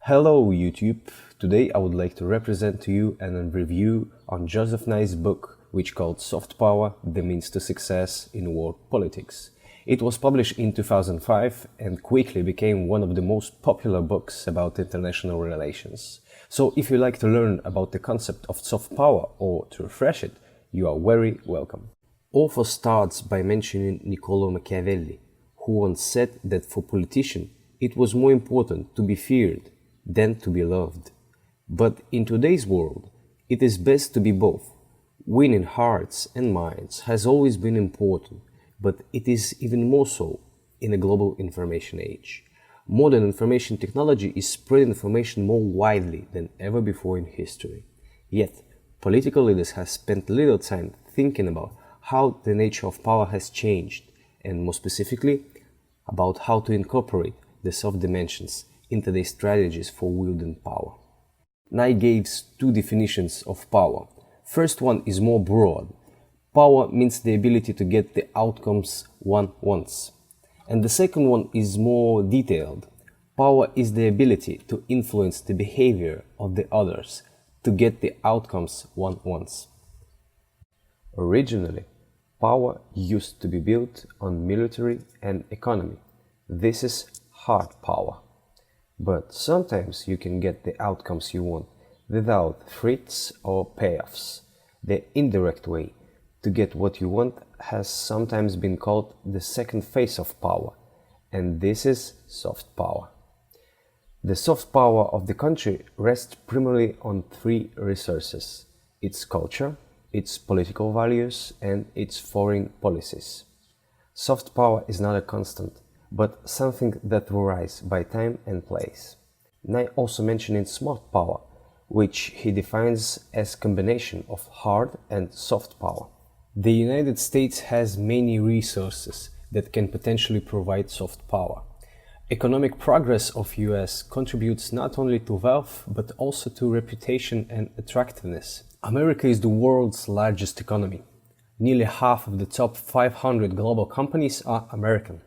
Hello YouTube! Today I would like to represent to you and review on Joseph Nye's book, which called Soft Power, The Means to Success in World Politics. It was published in 2005 and quickly became one of the most popular books about international relations. So if you like to learn about the concept of soft power or to refresh it, you are very welcome. Author starts by mentioning Niccolo Machiavelli, who once said that for politicians it was more important to be feared than to be loved. But in today's world, it is best to be both. Winning hearts and minds has always been important, but it is even more so in a global information age. Modern information technology is spreading information more widely than ever before in history. Yet, political leaders have spent little time thinking about how the nature of power has changed, and more specifically, about how to incorporate the soft dimensions into their strategies for wielding power. Nye gives two definitions of power. First one is more broad. Power means the ability to get the outcomes one wants. And the second one is more detailed. Power is the ability to influence the behavior of the others to get the outcomes one wants. Originally, power used to be built on military and economy. This is hard power. But sometimes you can get the outcomes you want without threats or payoffs. The indirect way to get what you want has sometimes been called the second phase of power, and this is soft power. The soft power of the country rests primarily on three resources: its culture, its political values, and its foreign policies. Soft power is not a constant, but something that varies by time and place. Nye also mentioning smart power, which he defines as combination of hard and soft power. The United States has many resources that can potentially provide soft power. Economic progress of US contributes not only to wealth, but also to reputation and attractiveness. America is the world's largest economy. Nearly half of the top 500 global companies are American.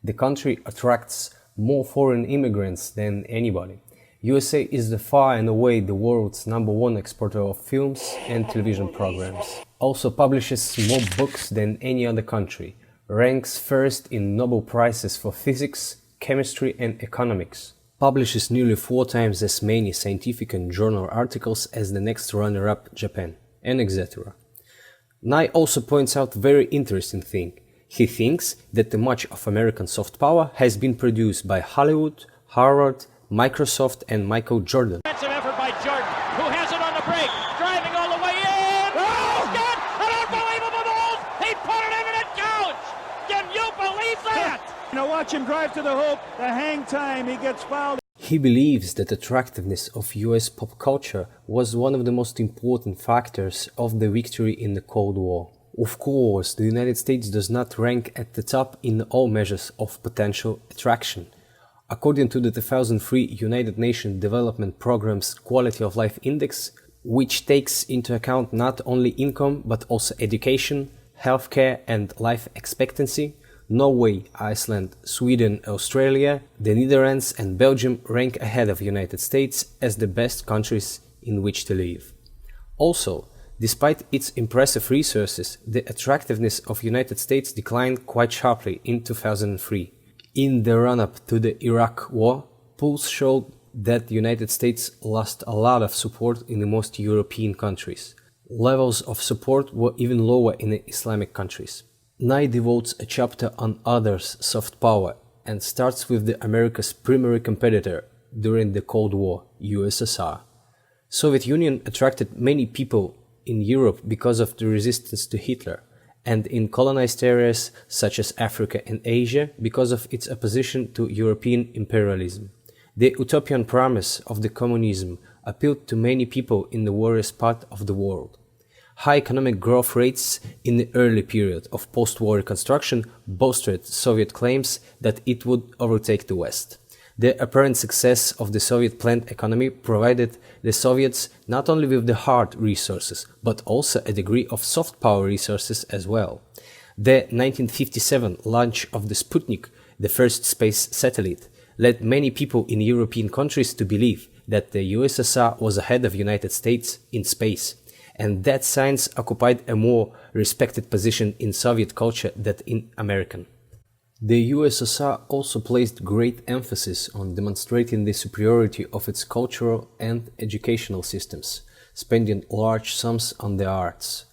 The country attracts more foreign immigrants than anybody. USA is the far and away the world's #1 exporter of films and television programs. Also publishes more books than any other country. Ranks first in Nobel Prizes for physics, chemistry and economics. Publishes nearly 4 times as many scientific and journal articles as the next runner-up, Japan, and etc. Nye also points out very interesting thing. He thinks that much of American soft power has been produced by Hollywood, Harvard, Microsoft and Michael Jordan. Defensive effort by Jordan, who has it on the break, driving all the way in. Oh, got an unbelievable move. He put it in and it counts. Can you believe that? Watch him drive to the hoop. The hang time, he gets fouled. He believes that attractiveness of US pop culture was one of the most important factors of the victory in the Cold War. Of course, the United States does not rank at the top in all measures of potential attraction. According to the 2003 United Nations Development Programme's Quality of Life Index, which takes into account not only income but also education, healthcare and life expectancy, Norway, Iceland, Sweden, Australia, the Netherlands and Belgium rank ahead of the United States as the best countries in which to live. Also, despite its impressive resources, the attractiveness of United States declined quite sharply in 2003. In the run-up to the Iraq War, polls showed that the United States lost a lot of support in the most European countries. Levels of support were even lower in the Islamic countries. Nye devotes a chapter on others' soft power and starts with the America's primary competitor during the Cold War, USSR. Soviet Union attracted many people in Europe because of the resistance to Hitler, and in colonized areas such as Africa and Asia because of its opposition to European imperialism. The utopian promise of the communism appealed to many people in the various parts of the world. High economic growth rates in the early period of post-war reconstruction bolstered Soviet claims that it would overtake the West. The apparent success of the Soviet planned economy provided the Soviets not only with the hard resources, but also a degree of soft power resources as well. The 1957 launch of the Sputnik, the first space satellite, led many people in European countries to believe that the USSR was ahead of United States in space, and that science occupied a more respected position in Soviet culture than in American. The USSR also placed great emphasis on demonstrating the superiority of its cultural and educational systems, spending large sums on the arts.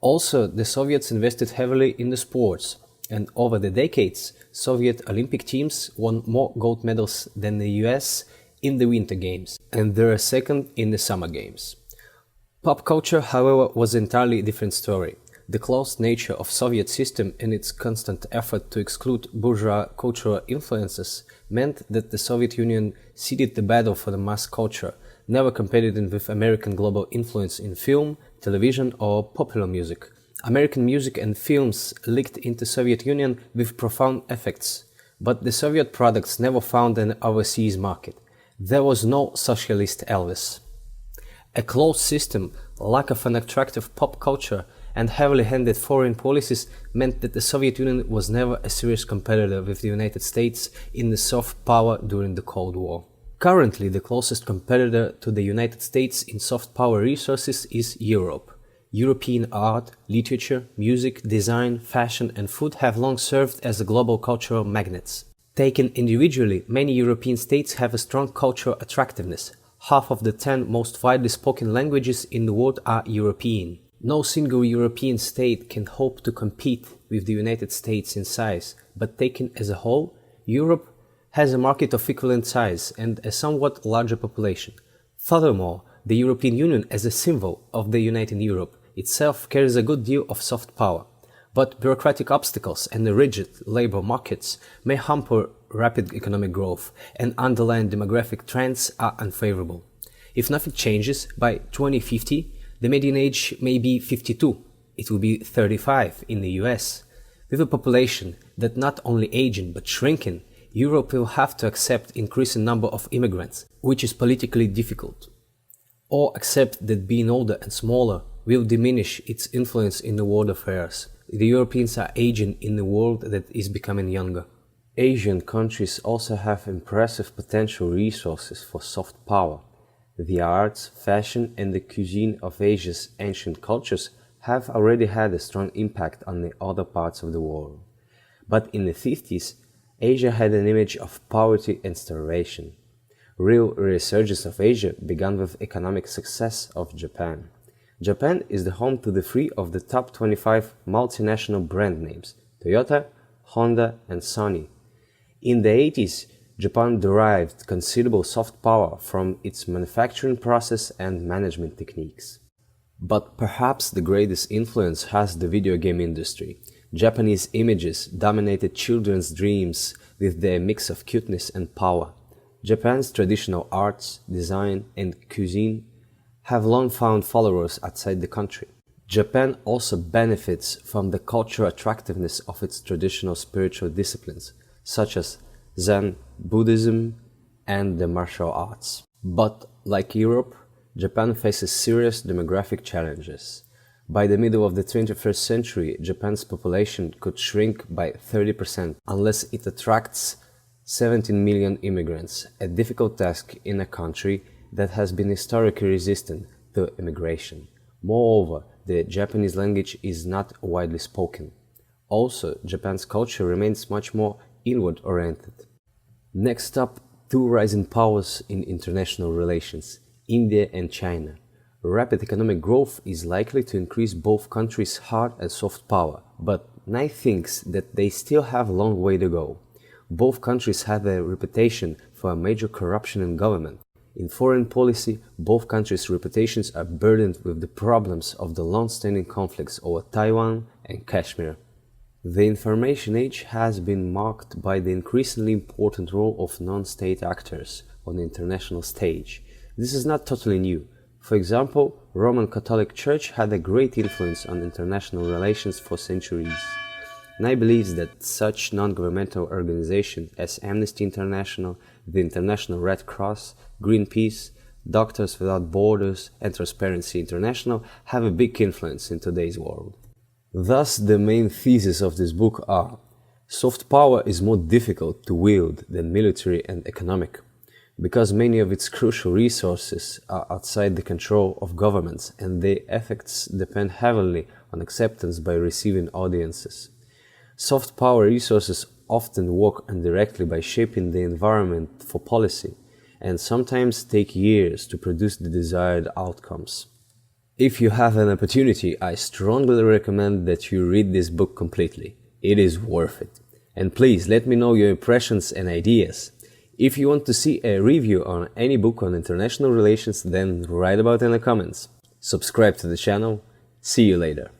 Also, the Soviets invested heavily in the sports, and over the decades, Soviet Olympic teams won more gold medals than the US in the Winter Games, and they are second in the Summer Games. Pop culture, however, was an entirely different story. The closed nature of Soviet system and its constant effort to exclude bourgeois cultural influences meant that the Soviet Union ceded the battle for the mass culture, never competing with American global influence in film, television or popular music. American music and films leaked into Soviet Union with profound effects, but the Soviet products never found an overseas market. There was no socialist Elvis. A closed system, lack of an attractive pop culture, and heavily handed foreign policies meant that the Soviet Union was never a serious competitor with the United States in the soft power during the Cold War. Currently, the closest competitor to the United States in soft power resources is Europe. European art, literature, music, design, fashion and food have long served as global cultural magnets. Taken individually, many European states have a strong cultural attractiveness. Half of the 10 most widely spoken languages in the world are European. No single European state can hope to compete with the United States in size, but taken as a whole, Europe has a market of equivalent size and a somewhat larger population. Furthermore, the European Union as a symbol of the United Europe itself carries a good deal of soft power. But bureaucratic obstacles and the rigid labor markets may hamper rapid economic growth, and underlying demographic trends are unfavorable. If nothing changes, by 2050, the median age may be 52. It will be 35 in the US. With a population that not only aging but shrinking, Europe will have to accept increasing number of immigrants, which is politically difficult. Or accept that being older and smaller will diminish its influence in the world affairs. The Europeans are aging in a world that is becoming younger. Asian countries also have impressive potential resources for soft power. The arts, fashion and the cuisine of Asia's ancient cultures have already had a strong impact on the other parts of the world. But in the 50s, Asia had an image of poverty and starvation. Real resurgence of Asia began with economic success of Japan. Japan is the home to the 3 of the top 25 multinational brand names, Toyota, Honda and Sony. In the 80s, Japan derived considerable soft power from its manufacturing process and management techniques. But perhaps the greatest influence has the video game industry. Japanese images dominated children's dreams with their mix of cuteness and power. Japan's traditional arts, design and cuisine have long found followers outside the country. Japan also benefits from the cultural attractiveness of its traditional spiritual disciplines, such as Zen, Buddhism, and the martial arts. But, like Europe, Japan faces serious demographic challenges. By the middle of the 21st century, Japan's population could shrink by 30% unless it attracts 17 million immigrants, a difficult task in a country that has been historically resistant to immigration. Moreover, the Japanese language is not widely spoken. Also, Japan's culture remains much more inward-oriented. Next up, 2 rising powers in international relations, India and China. Rapid economic growth is likely to increase both countries' hard and soft power, but Nye thinks that they still have a long way to go. Both countries have a reputation for a major corruption in government. In foreign policy, both countries' reputations are burdened with the problems of the long-standing conflicts over Taiwan and Kashmir. The information age has been marked by the increasingly important role of non-state actors on the international stage. This is not totally new. For example, Roman Catholic Church had a great influence on international relations for centuries. Nye believes that such non-governmental organizations as Amnesty International, the International Red Cross, Greenpeace, Doctors Without Borders, and Transparency International have a big influence in today's world. Thus, the main theses of this book are: Soft power is more difficult to wield than military and economic, because many of its crucial resources are outside the control of governments and their effects depend heavily on acceptance by receiving audiences. Soft power resources often work indirectly by shaping the environment for policy, and sometimes take years to produce the desired outcomes. If you have an opportunity, I strongly recommend that you read this book completely. It is worth it. And please let me know your impressions and ideas. If you want to see a review on any book on international relations, then write about it in the comments. Subscribe to the channel. See you later.